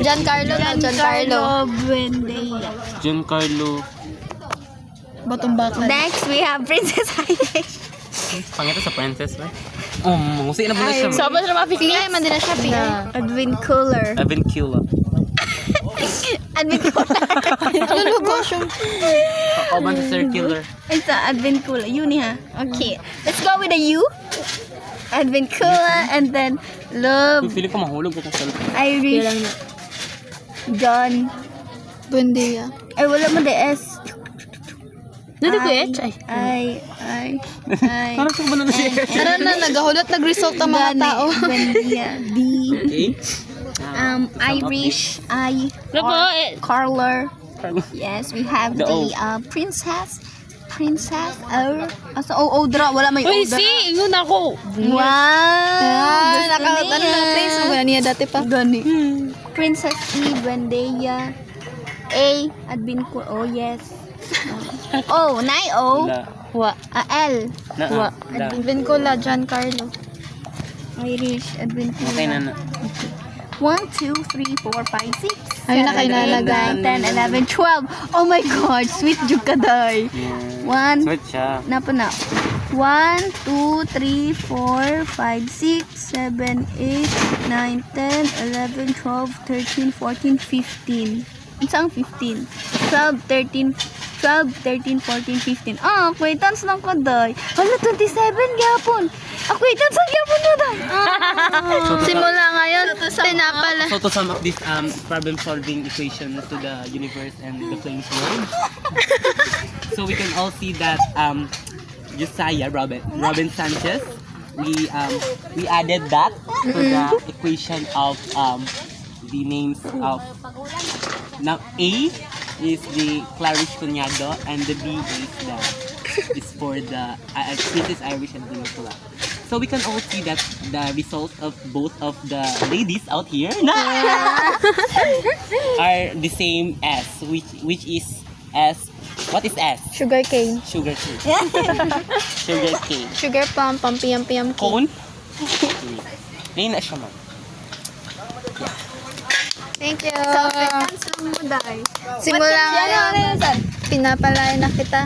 Giancarlo na, Giancarlo. Buendia. Giancarlo. Batong bakla. Next, we have Princess Irish. Pangita sa princess, ba? Musi na po siya. Saba sa mapikli ay man din na siya pinay. Advent Cooler. Avincula. Advent Cooler. Ano lugos yung... Kauban sa circular. It's a Advent Cooler. Yun ha. Okay. Let's go with a U. Advent Cooler and then Love Feeling ko mahulog ko sa cellphone. Irish. John. Buendia. Ay, wala mo the S. Nandito ko H ay. I. Parang sa ba na siya? Tara na, nagahulot, nag-result ang mga tao. Buendia. D. Okay. Irish. I. Carler. Yes, we have The O. Princess. O dra. Wala may O dra. Ingon ako. Wow. Nakautan na place. Wala niya dati pa. Gani. Princess E. Buendia. A. Advent Cooler. Oh, yes. O. Nai O. La. Wa. L. Na. Wa. La. Vincula, Giancarlo. Irish. Advent Okay na Cooler. na. 1, 2, 3, 4, 5, 6. Ayun na kayo nalagay. 10, 11, 12. Oh my God. Sweet jug ka day. Yeah. 1. Sweet siya. Napa na. 1, 2, 3, 4, 5, 6, 7, 8, 9, 10, 11, 12, 13, 14, 15. Isang 15. 12, 13, 14, 15. Ah, acquaintance lang ko, day. Hala, 27 gyapon. Acquaintance lang gyapon na, day. Simula ngayon, pinapala. So to sum up this problem solving equation to the universe and the flames world. So we can all see that Josiah Robin Sanchez, we added that to the equation of the names of now A is the Clarice Cuñado and the B is for the Princess Irish and Vincula. So we can all see that the results of both of the ladies out here are the same S, which is S. What is S? Sugar cane. Sugar cane. Sugar cane. Sugar palm, pampiyam-piyam cane. Cone? Ngayon na siya, ma'am. Thank you. Acquaintance lang mo, day. Simula ngayon, pinapalain na kita.